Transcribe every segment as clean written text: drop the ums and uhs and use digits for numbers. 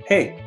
Hey,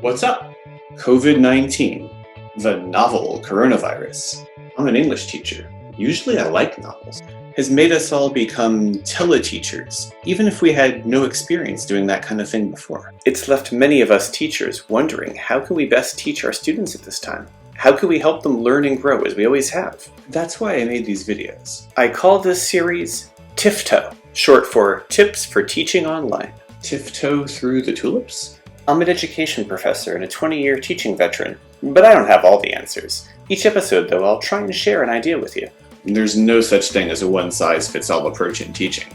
what's up? COVID-19, the novel coronavirus. I'm an English teacher. Usually I like novels. Has made us all become teleteachers, even if we had no experience doing that kind of thing before. It's left many of us teachers wondering, how can we best teach our students at this time? How can we help them learn and grow as we always have? That's why I made these videos. I call this series TIFTO, short for Tips for Teaching Online. Tiptoe through the tulips? I'm an education professor and a 20-year teaching veteran, but I don't have all the answers. Each episode, though, I'll try and share an idea with you. There's no such thing as a one-size-fits-all approach in teaching.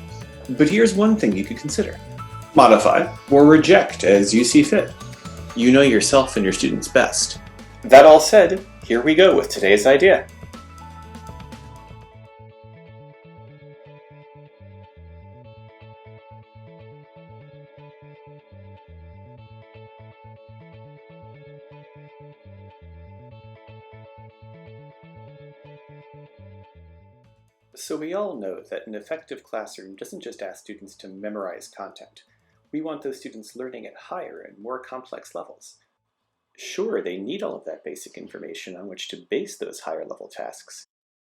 But here's one thing you could consider. Modify or reject as you see fit. You know yourself and your students best. That all said, here we go with today's idea. So we all know that an effective classroom doesn't just ask students to memorize content. We want those students learning at higher and more complex levels. Sure, they need all of that basic information on which to base those higher level tasks.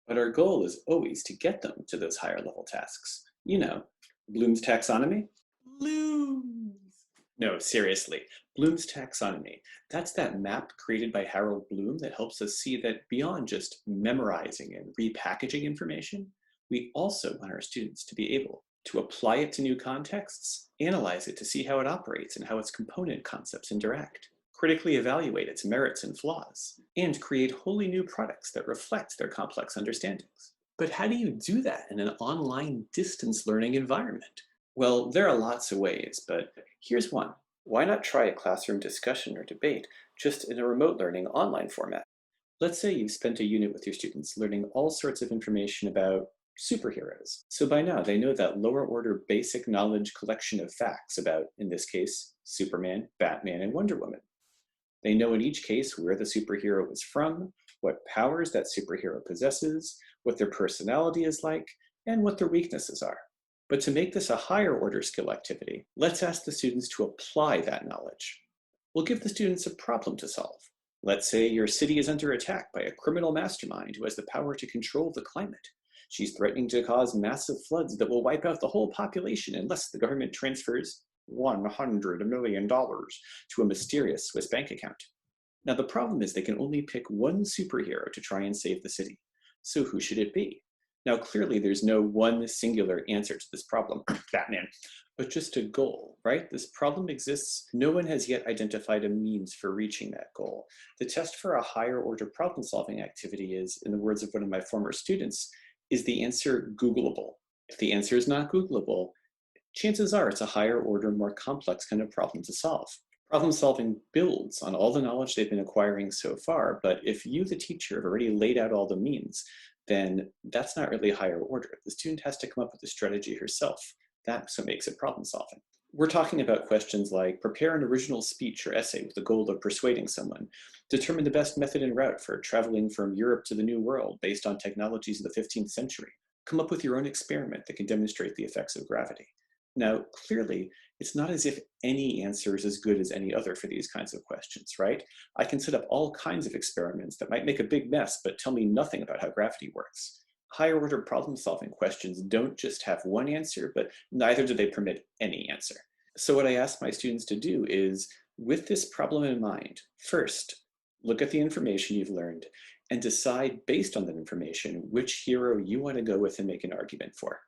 But our goal is always to get them to those higher level tasks. You know, Bloom's taxonomy? Bloom's! No, seriously, Bloom's taxonomy. That's that map created by Harold Bloom that helps us see that beyond just memorizing and repackaging information, we also want our students to be able to apply it to new contexts, analyze it to see how it operates and how its component concepts interact, critically evaluate its merits and flaws, and create wholly new products that reflect their complex understandings. But how do you do that in an online distance learning environment? Well, there are lots of ways, but here's one. Why not try a classroom discussion or debate just in a remote learning online format? Let's say you've spent a unit with your students learning all sorts of information about superheroes. So by now they know that lower order basic knowledge collection of facts about, in this case, Superman, Batman, and Wonder Woman. They know in each case where the superhero is from, what powers that superhero possesses, what their personality is like, and what their weaknesses are. But to make this a higher order skill activity, let's ask the students to apply that knowledge. We'll give the students a problem to solve. Let's say your city is under attack by a criminal mastermind who has the power to control the climate. She's threatening to cause massive floods that will wipe out the whole population unless the government transfers $100 million to a mysterious Swiss bank account. Now, the problem is they can only pick one superhero to try and save the city. So who should it be? Now, clearly, there's no one singular answer to this problem, Batman, but just a goal, right? This problem exists. No one has yet identified a means for reaching that goal. The test for a higher order problem solving activity is, in the words of one of my former students, is the answer Googleable? If the answer is not Googleable, chances are it's a higher order, more complex kind of problem to solve. Problem solving builds on all the knowledge they've been acquiring so far, but if you, the teacher, have already laid out all the means, then that's not really higher order. The student has to come up with the strategy herself. That's what makes it problem solving. We're talking about questions like prepare an original speech or essay with the goal of persuading someone, determine the best method and route for traveling from Europe to the New World based on technologies of the 15th century, come up with your own experiment that can demonstrate the effects of gravity. Now, clearly, it's not as if any answer is as good as any other for these kinds of questions, right? I can set up all kinds of experiments that might make a big mess, but tell me nothing about how gravity works. Higher order problem solving questions don't just have one answer, but neither do they permit any answer. So what I ask my students to do is, with this problem in mind, first, look at the information you've learned and decide based on that information which hero you want to go with and make an argument for.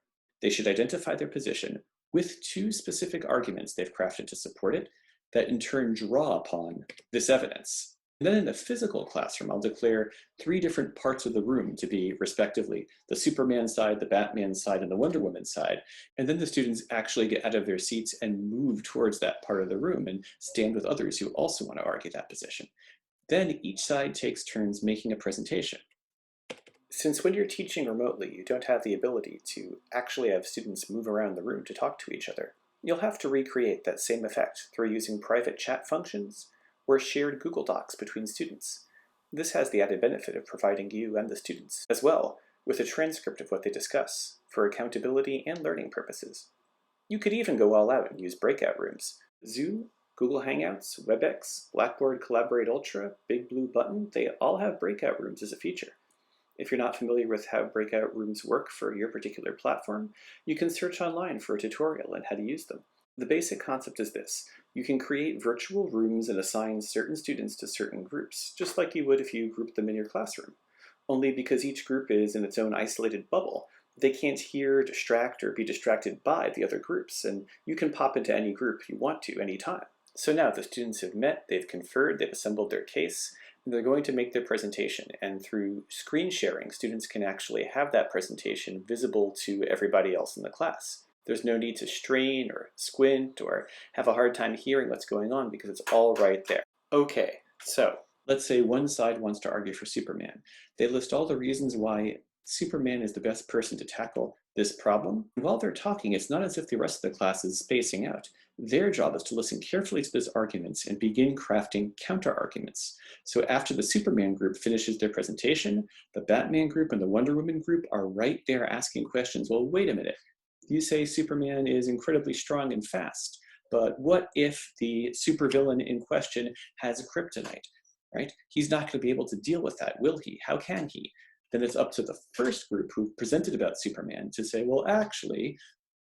They should identify their position with two specific arguments they've crafted to support it that in turn draw upon this evidence. And then in the physical classroom, I'll declare three different parts of the room to be, respectively, the Superman side, the Batman side, and the Wonder Woman side. And then the students actually get out of their seats and move towards that part of the room and stand with others who also want to argue that position. Then each side takes turns making a presentation. Since when you're teaching remotely, you don't have the ability to actually have students move around the room to talk to each other. You'll have to recreate that same effect through using private chat functions or shared Google Docs between students. This has the added benefit of providing you and the students, as well, with a transcript of what they discuss, for accountability and learning purposes. You could even go all out and use breakout rooms. Zoom Google Hangouts, WebEx, Blackboard Collaborate Ultra, Big Blue Button, they all have breakout rooms as a feature. If you're not familiar with how breakout rooms work for your particular platform, you can search online for a tutorial on how to use them. The basic concept is this. You can create virtual rooms and assign certain students to certain groups, just like you would if you grouped them in your classroom. Only because each group is in its own isolated bubble, they can't hear, distract, or be distracted by the other groups, and you can pop into any group you want to anytime. So now the students have met, they've conferred, they've assembled their case, and they're going to make their presentation. And through screen sharing, students can actually have that presentation visible to everybody else in the class. There's no need to strain or squint or have a hard time hearing what's going on because it's all right there. Okay, so let's say one side wants to argue for Superman. They list all the reasons why Superman is the best person to tackle this problem. And while they're talking, it's not as if the rest of the class is spacing out. Their job is to listen carefully to those arguments and begin crafting counter-arguments. So after the Superman group finishes their presentation, the Batman group and the Wonder Woman group are right there asking questions. Well, wait a minute. You say Superman is incredibly strong and fast, but what if the supervillain in question has kryptonite, right? He's not going to be able to deal with that, will he? How can he? Then it's up to the first group who presented about Superman to say, well, actually,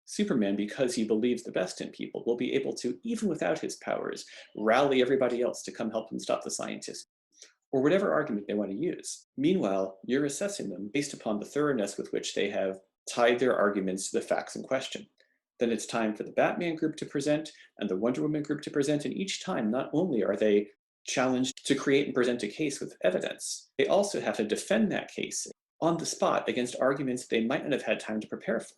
Superman, because he believes the best in people, will be able to, even without his powers, rally everybody else to come help him stop the scientist, or whatever argument they want to use. Meanwhile, you're assessing them based upon the thoroughness with which they have tied their arguments to the facts in question. Then it's time for the Batman group to present and the Wonder Woman group to present, and each time not only are they challenged to create and present a case with evidence, they also have to defend that case on the spot against arguments they might not have had time to prepare for.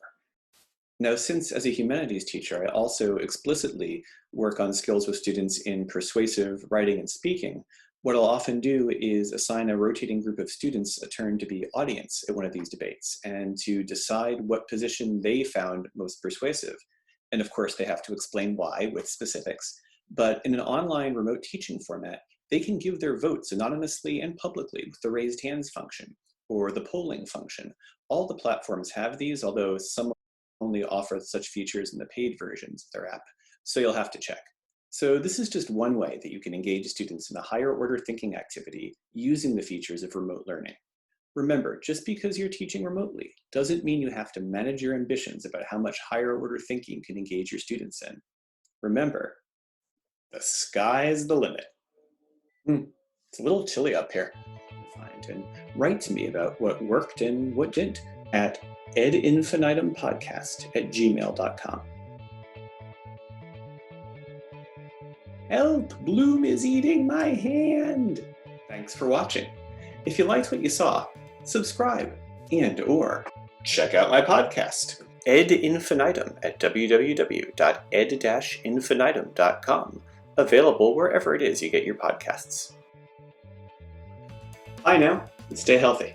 Now, since as a humanities teacher, I also explicitly work on skills with students in persuasive writing and speaking, what I'll often do is assign a rotating group of students a turn to be audience at one of these debates and to decide what position they found most persuasive. And of course, they have to explain why with specifics. But in an online remote teaching format, they can give their votes anonymously and publicly with the raised hands function or the polling function. All the platforms have these, although some only offer such features in the paid versions of their app, so you'll have to check. So this is just one way that you can engage students in a higher order thinking activity using the features of remote learning. Remember, just because you're teaching remotely doesn't mean you have to manage your ambitions about how much higher order thinking you can engage your students in. Remember, the sky's the limit. It's a little chilly up here. And write to me about what worked and what didn't at edinfinitumpodcast@gmail.com. Help! Bloom is eating my hand! Thanks for watching. If you liked what you saw, subscribe and/or check out my podcast, Ed Infinitum, at www.ed-infinitum.com, available wherever it is you get your podcasts. Bye now, and stay healthy.